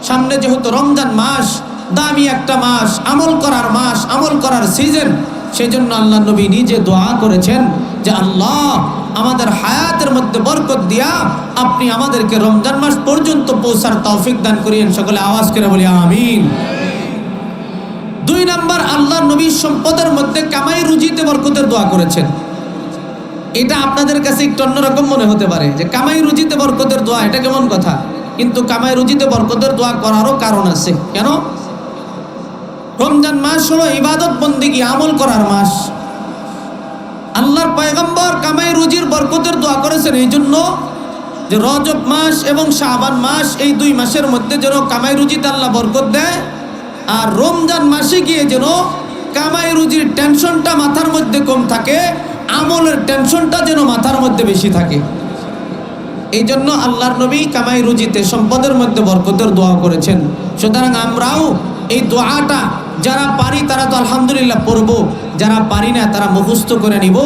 সামনে যেহেতু রমজান মাস, দামি একটা মাস, আমল করার মাস, আমল করার সিজন, সেই জন্য আল্লাহ নবী নিজে দোয়া করেছেন যে আল্লাহ আমাদের হায়াতের মধ্যে বরকত দিয়া আপনি আমাদেরকে রমজান মাস পর্যন্ত পৌঁছার তৌফিক দান করিয়েন। সকলে আওয়াজ করে বলি আমিন। 2 নাম্বার, আল্লাহ নবীর সম্পদের মধ্যে কামাই রুজিতে বরকতের দোয়া করেছেন। এটা আপনাদের কাছে একটু অন্যরকম মনে হতে পারে যে কামাই রুজিতে বরকতের দোয়া, এটা কেমন কথা? কিন্তু কামাই রুজিতে বরকতের দোয়া করারও কারণ আছে। কেন? রমজান মাস হলো ইবাদত বন্দেগী আমল করার মাস। আল্লাহর পয়গম্বর কামাই রুজির বরকতের দোয়া করেছেন এই জন্য যে রজব মাস এবং শাবান মাস, এই 2 মাসের মধ্যে যেন কামাই রুজিতে আল্লাহ বরকত দেয়, আর রমজান মাসে গিয়ে যেন কামাই রুজির টেনশনটা মাথার মধ্যে কম থাকে, আমলের টেনশনটা যেন মাথার মধ্যে বেশি থাকে। এই জন্য আল্লাহর নবী কামাই রুজিতে সম্পদের মধ্যে বরকতের দোয়া করেছেন। সুতরাং আমরাও এই দোয়াটা যারা পারি তারা তো আলহামদুলিল্লাহ পড়ব, যারা পারি না তারা মুখস্থ করে নিব,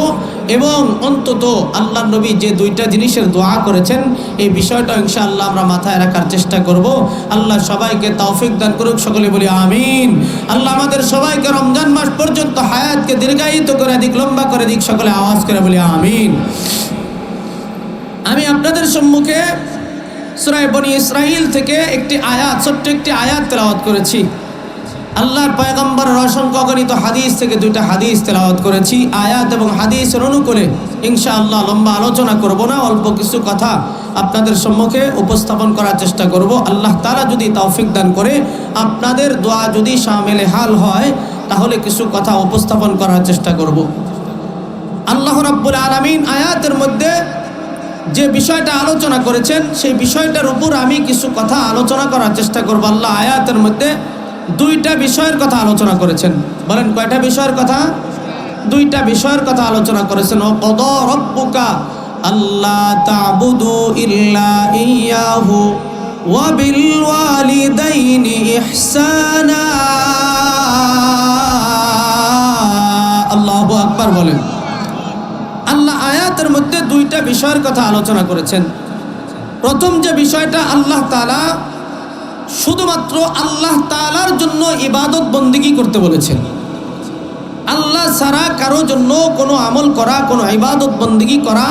এবং অন্তত আল্লাহর নবী যে 2টা জিনিসের দোয়া করেছেন এই বিষয়টা ইনশাআল্লাহ আমরা মাথায় রাখার চেষ্টা করব। আল্লাহ সবাইকে তৌফিক দান করুক, সকলে বলি আমিন। আল্লাহ আমাদের সবাইকে রমজান মাস পর্যন্ত হায়াতকে দীর্ঘায়িত করে দিক, লম্বা করে দিক, সকলে আওয়াজ করে বলি আমিন। আমি আপনাদের সম্মুখে সূরা বনী ইসরাঈল থেকে একটি আয়াত, ছোট্ট একটি আয়াত তেলাওয়াত করেছি। আল্লাহর পয়গম্বরের অসংখ্য গণিত হাদিস থেকে 2টা হাদিস তেলাওয়াত করেছি। আয়াত এবং হাদিসের অনুকূলে ইনশাআল্লাহ লম্বা আলোচনা করব না, অল্প কিছু কথা আপনাদের সম্মুখে উপস্থাপন করার চেষ্টা করব। আল্লাহ তাআলা যদি তৌফিক দান করে, আপনাদের দোয়া যদি শামিলে হাল হয়, তাহলে কিছু কথা উপস্থাপন করার চেষ্টা করব। আল্লাহ রাব্বুল আলামিন আয়াতের মধ্যে যে বিষয়টা আলোচনা করেছেন সেই বিষয়টার উপর আমি কিছু কথা আলোচনা করার চেষ্টা করব। আল্লাহ আয়াতের মধ্যে 2টা বিষয়ের কথা আলোচনা করেছেন। বলেন কয়টা বিষয়ের কথা? 2টা বিষয়ের কথা আলোচনা করেছেন। ও ক্বাদা রাব্বুকা আল্লা তা'বুদু ইল্লা ইয়্যাহু ওয়া বিল ওয়ালিদাইনি ইহসানা। আল্লাহু আকবার বলেন। আল্লাহ আয়াতের মধ্যে 2টা বিষয়ের কথা আলোচনা করেছেন। প্রথম যে বিষয়টা, আল্লাহ তাআলা শুধুমাত্র আল্লাহ তাআলার জন্য ইবাদত বন্দেগী করতে বলেছেন। আল্লাহ ছাড়া কারো জন্য কোনো আমল করা, কোনো ইবাদত বন্দেগী করা,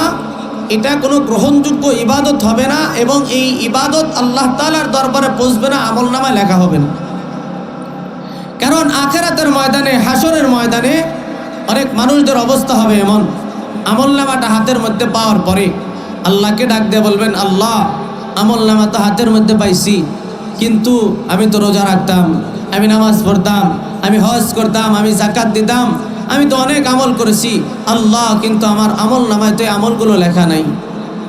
এটা কোনো গ্রহণযোগ্য ইবাদত হবে না, এবং এই ইবাদত আল্লাহ তাআলার দরবারে পৌঁছবে না, আমলনামায় লেখা হবে না। কারণ আখিরাতের ময়দানে, হাসরের ময়দানে অনেক মানুষদের অবস্থা হবে এমন, আমলনামাটা হাতের মধ্যে পাওয়ার পরে আল্লাহকে ডাক দিয়ে বলবেন, আল্লাহ আমলনামা তো হাতের মধ্যে পাইছি, কিন্তু আমি তো রোজা রাখতাম, আমি নামাজ পড়তাম, আমি হজ করতাম, আমি যাকাত দিতাম, আমি তো অনেক আমল করেছি আল্লাহ, কিন্তু আমার আমলনামায় তো এই আমলগুলো লেখা নাই।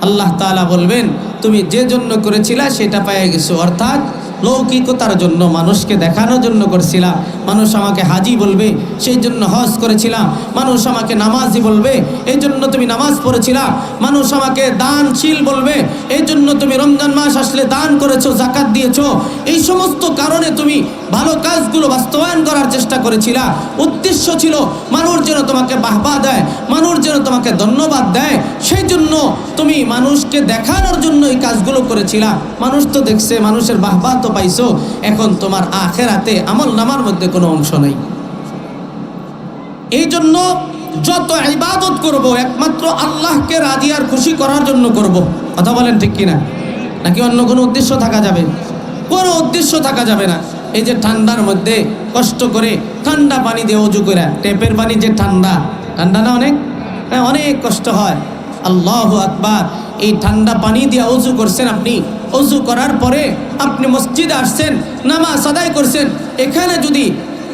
আল্লাহ তাআলা বলবেন, তুমি যে জন্য করেছিলা সেটা পেয়ে গেছো, অর্থাৎ লৌকিকতার জন্য, মানুষকে দেখানোর জন্য করছিলা। মানুষ আমাকে হাজি বলবে সেই জন্য হজ করেছিলা, মানুষ আমাকে নামাজি বলবে এই জন্য তুমি নামাজ পড়েছিলা, মানুষ আমাকে দানশীল বলবে এই জন্য তুমি রমজান মাস আসলে দান করেছো, যাকাত দিয়েছো, এই সমস্ত কারণে তুমি ভালো কাজগুলো বাস্তবায়ন করার চেষ্টা করেছিলা। উদ্দেশ্য ছিল মানুষ যেন তোমাকে বাহবা দেয়, মানুষ যেন তোমাকে ধন্যবাদ দেয়, সেই জন্য তুমি মানুষকে দেখানোর জন্য এই কাজগুলো করেছিলা। মানুষ তো দেখছে, মানুষের বাহবা তো পাইছো, এখন তোমার আখিরাতে আমলনামার মধ্যে কোনো অংশ নেই। এই জন্য যত ইবাদত করব একমাত্র আল্লাহকে রাজি আর খুশি করার জন্য করব। কথা বলেন ঠিক কিনা? নাকি অন্য কোনো উদ্দেশ্য থাকা যাবে? কোনো উদ্দেশ্য থাকা যাবে না। এই যে ঠান্ডার মধ্যে কষ্ট করে ঠান্ডা পানি দিয়ে অজু করে, টেপের পানি যে ঠান্ডা ঠান্ডা না, অনেক অনেক কষ্ট হয়। আল্লাহু আকবার। এই ঠান্ডা পানি দিয়ে অজু করছেন, আপনি অজু করার পরে আপনি মসজিদে আসছেন, নামাজ আদায় করছেন, এখানে যদি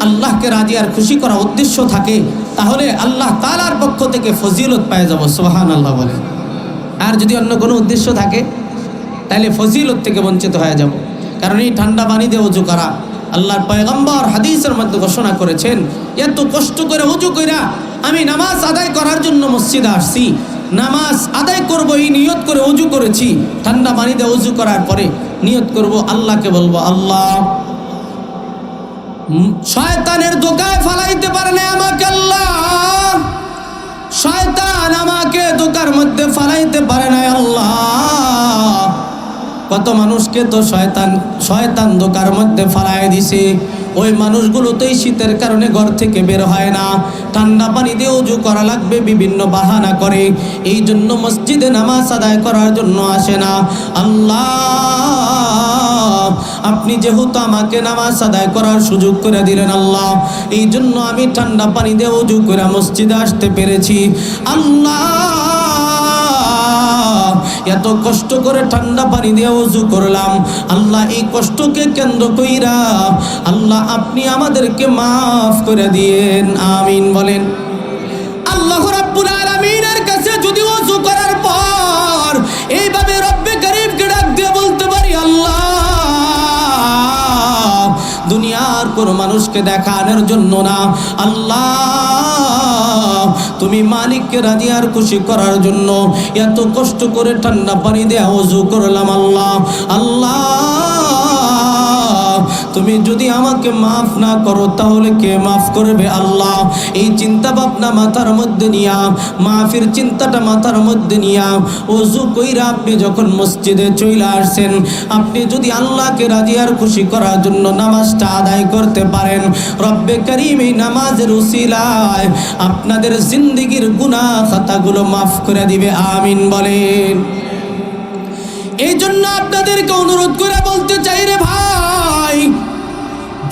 আল্লাহকে রাজি আর খুশি করা উদ্দেশ্য থাকে, তাহলে আল্লাহ তাআলার পক্ষ থেকে ফজিলত পেয়ে যাব। সুবহানাল্লাহ বলে। আর যদি অন্য কোনো উদ্দেশ্য থাকে তাহলে ফজিলত থেকে বঞ্চিত হয়ে যাব। কারণ এই ঠান্ডা পানি দিয়ে অজু করা, আল্লাহর পয়গম্বর হাদিসের মধ্যে ঘোষণা করেছেন, এত কষ্ট করে অজু কইরা আমি নামাজ আদায় করার জন্য মসজিদে আসছি, নামাজ আদায় করব এই নিয়ত করে অজু করেছি, ঠান্ডা পানি দিয়ে অজু করার পরে নিয়ত করব, আল্লাহকে বলবো, আল্লাহ শয়তানের ধোঁকায় ফালাইতে পারে না আমাকে, আল্লাহ শয়তান আমাকে ধোঁকার মধ্যে ফালাইতে পারে না, আল্লাহ কত মানুষকে তো শয়তান ধোঁকার মধ্যে ফালায় দিছে। ওই মানুষগুলো তো এই শীতের কারণে ঘর থেকে বের হয় না, ঠান্ডা পানি দিয়ে ওযু করা লাগবে বিভিন্ন বাহানা করে, এই জন্য মসজিদে নামাজ আদায় করার জন্য আসে না। আল্লাহ, আপনি যেহেতু আমাকে নামাজ আদায় করার সুযোগ করে দিলেন আল্লাহ, এই জন্য আমি ঠান্ডা পানি দিয়ে ওযু করে মসজিদে আসতে পেরেছি। আল্লাহ, এত কষ্ট করে ঠান্ডা পানি দিয়ে ওযু করলাম, আল্লাহ এই কষ্টকে কেন্দ্র কইরা আল্লাহ আপনি আমাদেরকে মাফ করে দিয়েন, আমিন বলেন। আল্লাহ রাব্বুল আলামিনের কাছে যদি ওযু করার পর এইভাবে রব্বে কারীমকে ডাক দিয়ে বলতে পারি, আল্লাহ দুনিয়ার কোনো মানুষকে দেখানোর জন্য না, আল্লাহ তুমি মালিককে রাজি আর খুশি করার জন্য এত কষ্ট করে ঠান্ডা পানি দিয়ে ওযু করলাম, আল্লাহ আল্লাহ তুমি যদি আমাকে মাফ না করো তাহলে কে মাফ করবে আল্লাহ। এই চিন্তা ভাবনা মাথার মধ্যে নিয়া, মাফির চিন্তাটা মাথার মধ্যে নিয়া ওযু কইরা আপনি যখন মসজিদে চলে আসছেন, আপনি যদি আল্লাহকে রাজি আর খুশি করার জন্য নামাজটা আদায় করতে পারেন, রব্বে কারীম এই নামাজের উসিলায় আপনাদের জিন্দেগির গুনাহ খাতাগুলো মাফ করে দিবে, আমিন বলেন। এই জন্য আপনাদেরকে অনুরোধ করে বলতে চাই রে ভাই,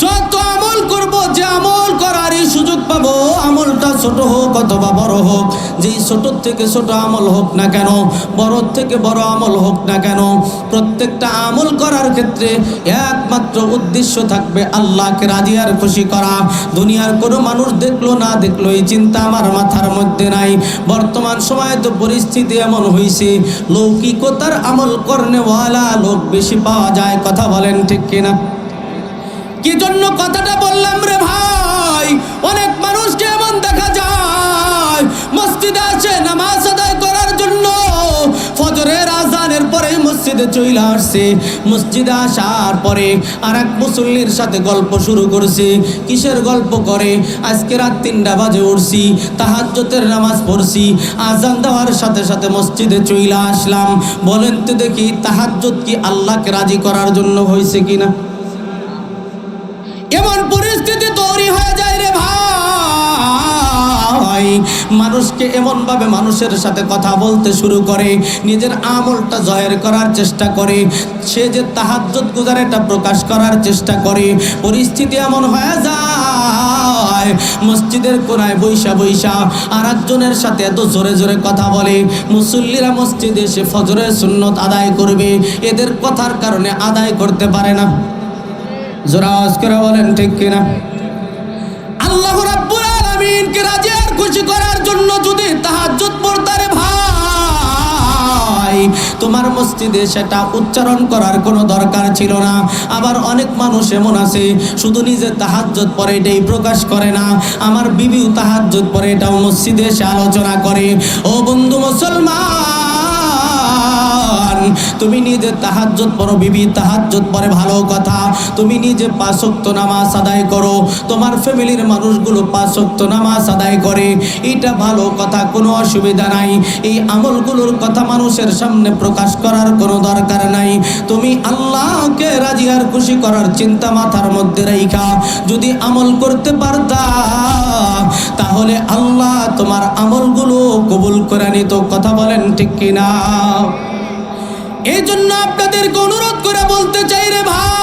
যত আমল করব, যে আমল করার সুযোগ পাবো, আমলটা ছোট হোক অথবা বড় হোক, যেই ছোট থেকে ছোট আমল হোক না কেন, বড় থেকে বড় আমল হোক না কেন, প্রত্যেকটা আমল করার ক্ষেত্রে একমাত্র উদ্দেশ্য থাকবে আল্লাহকে রাজি আর খুশি করা। দুনিয়ার কোনো মানুষ দেখলো না দেখলো এই চিন্তা আমার মাথার মধ্যে নাই। বর্তমান সময়ে তো পরিস্থিতি এমন হয়েছে, লৌকিকতার আমল করনেওয়ালা লোক বেশি পাওয়া যায়, কথা বলেন ঠিক কিনা? কি জন্য কথাটা বললাম রে ভাই, অনেক মানুষকে এমন দেখা যায় মসজিদে আসে নামাজ আদায় করার জন্য, ফজরের আজানের পরে মসজিদে চলে আসছে, মসজিদে আসার পরে আর এক মুসল্লির সাথে গল্প শুরু করছে। কিসের গল্প করে? আজকে রাত 3টা বাজে উঠছি, তাহাজ্জুদের নামাজ পড়ছি, আজান দেওয়ার সাথে সাথে মসজিদে চলে আসলাম। বলেন তো দেখি, তাহাজ্জুদ কি আল্লাহকে রাজি করার জন্য হয়েছে কিনা? এমন পরিস্থিতি তৈরি হয়ে যায় রে ভাই, মানুষকে এমন ভাবে মানুষের সাথে কথা বলতে শুরু করে, নিজের আমলটা জয়ের করার চেষ্টা করে, সে যে তাহাজ্জুদ গুজার এটা প্রকাশ করার চেষ্টা করে। পরিস্থিতি এমন হয়ে যায় মসজিদের কোনায় বৈশা বৈশা আর একজনের সাথে এত জোরে জোরে কথা বলে, মুসল্লিরা মসজিদে এসে ফজরের সুন্নত আদায় করবে, এদের কথার কারণে আদায় করতে পারে না। জোরে আওয়াজ করে বলেন ঠিক কিনা? আল্লাহ রাব্বুল আলামিনকে রাজি আর খুশি করার জন্য যদি তাহাজ্জুদ পড়তে রে ভাই, তোমার মসজিদে সেটা উচ্চারণ করার কোনো দরকার ছিল না। আবার অনেক মানুষ এমন আছে শুধু নিজে তাহাজ্জুদ পড়ে এটাই প্রকাশ করে না, আমার বিবিও তাহাজ্জুদ পড়ে এটাও মসজিদে এসে আলোচনা করে। ও বন্ধু মুসলমান, তুমি নিজে তাহাজ্জুদ পড়ো, বিবি তাহাজ্জুদ পড়ে, ভালো কথা। তুমি নিজে 5 ওয়াক্ত নামাজ আদায় করো, তোমার ফ্যামিলির মানুষগুলো 5 ওয়াক্ত নামাজ আদায় করে, এটা ভালো কথা, কোনো অসুবিধা নাই। এই আমলগুলোর কথা মানুষের সামনে প্রকাশ করার কোনো দরকার নাই। তুমি আল্লাহকে রাজি আর খুশি করার চিন্তা মাথার মধ্যে রাইখা যদি আমল করতে পারতা, তাহলে আল্লাহ তোমার আমলগুলো কবুল করে নিত, কথা বলেন ঠিক কিনা? এই জন্য আপনাদেরকে অনুরোধ করে বলতে চাই রে ভাই,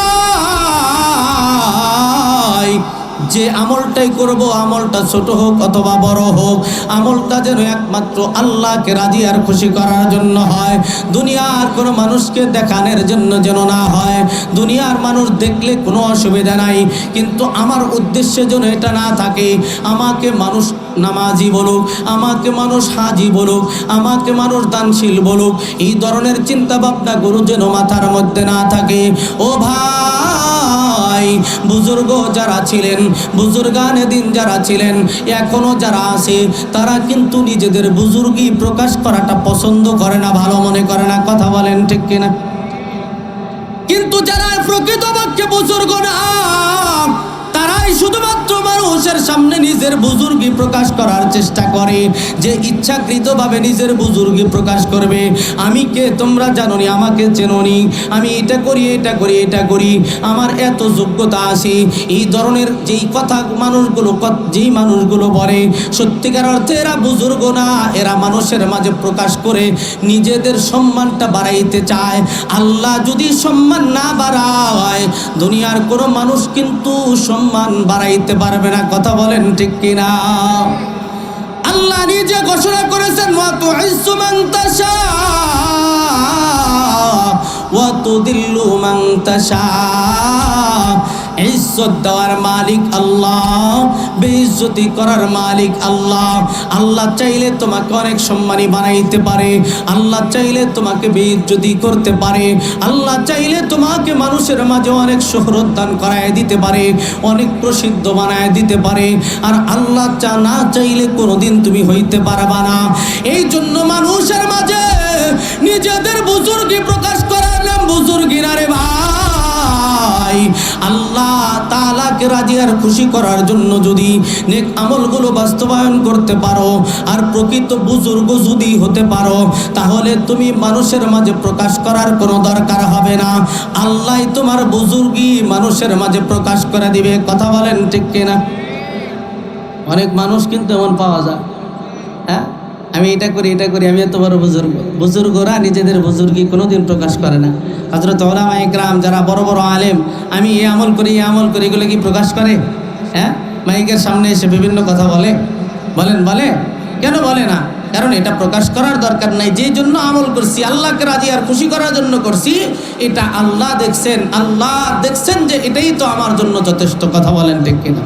যে আমলটাই করব, আমলটা ছোট হোক অথবা বড় হোক, আমলটা যেন একমাত্র আল্লাহকে রাজি আর খুশি করার জন্য হয়, দুনিয়ার কোনো মানুষকে দেখানোর জন্য যেন না হয়। দুনিয়ার মানুষ দেখলে কোনো অসুবিধা নাই, কিন্তু আমার উদ্দেশ্য যেন এটা না থাকে, আমাকে মানুষ নামাজি বলুক, আমাকে মানুষ হাজি বলুক, আমাকে মানুষ দানশীল বলুক, এই ধরনের চিন্তা ভাবনা গুরু যেন মাথার মধ্যে না থাকে। ও ভাই, বুজুর্গ যারা ছিলেন, বুজুর্গানে দিন যারা ছিলেন, এখনো যারা আছে, তারা কিন্তু নিজেদের বুজুর্গি প্রকাশ করাটা পছন্দ করে না, ভালো মনে করে না, কথা বলেন ঠিক কিনা? কিন্তু যারা প্রকৃতপক্ষে বুজুর্গ না, তারাই শুধুমাত্র মানুষের সামনে নিজের বুজুর্গি প্রকাশ করার চেষ্টা করে, যে ইচ্ছাকৃতভাবে নিজের বুজুর্গি প্রকাশ করবে, আমি কে তোমরা জানোনি, আমাকে চেনোনি, আমি এটা করি এটা করি এটা করি, আমার এত যোগ্যতা আছে, এই ধরনের যেই কথা যেই মানুষগুলো বলে, সত্যিকার অর্থে এরা বুজুর্গ না, এরা মানুষের মাঝে প্রকাশ করে নিজেদের সম্মানটা বাড়াইতে চায়। আল্লাহ যদি সম্মান না বাড়ায়, দুনিয়ার কোনো মানুষ কিন্তু সম্মান বাড়াইতে পারবে না। কথা বলেন ঠিক কিনা? আল্লাহ নিজে ঘোষণা করেছেন, ওয়া তুইজ্জু মান তাশা ওয়া তুদিল্লু মান তাশা। ইজ্জত দেওয়ার মালিক আল্লাহ, বেইজ্জতি করার মালিক আল্লাহ। আল্লাহ চাইলে তোমাকে অনেক সম্মানী বানাইতে পারে, আল্লাহ চাইলে তোমাকে বেইজ্জতি করতে পারে, আল্লাহ চাইলে তোমাকে মানুষের মাঝে অনেক শোহরত দান করায় দিতে পারে, অনেক প্রসিদ্ধ বানায় দিতে পারে। আর আল্লাহ না চাইলে কোনোদিন তুমি হইতে পারবা না। এই জন্য মানুষের মাঝে নিজেদের বুজুর্গি প্রকাশ করার নাম বুজুর্গি না রে ভাই। আল্লাহ তাআলাকে রাজি আর খুশি করার জন্য যদি নেক আমলগুলো বাস্তবায়ন করতে পারো, আর প্রকৃত বুজুর্গ যদি হতে পারো, তাহলে তুমি মানুষের মাঝে প্রকাশ করার কোনো দরকার হবে না। আল্লাহই তোমার বুজুর্গি মানুষের মাঝে প্রকাশ করে দিবে। কথা বলেন ঠিক কিনা? অনেক মানুষ কিন্তু এমন পাওয়া যায়, হ্যাঁ, আমি এটা করি এটা করি, আমি এত বড় বুজুর্গ। বুজুর্গরা নিজেদের বুজুর্গি কোনোদিন প্রকাশ করে না। হযরত উলামা ইকরাম যারা বড় বড় আলেম, আমি এই আমল করি এই আমল করি, এগুলো কি প্রকাশ করে? হ্যাঁ, মাইকের সামনে এসে বিভিন্ন কথা বলে? বলে কেন বলে না? কারণ এটা প্রকাশ করার দরকার নাই। যেই জন্য আমল করছি, আল্লাহকে রাজি আর খুশি করার জন্য করছি, এটা আল্লাহ দেখছেন যে এটাই তো আমার জন্য যথেষ্ট। কথা বলেন ঠিক কিনা?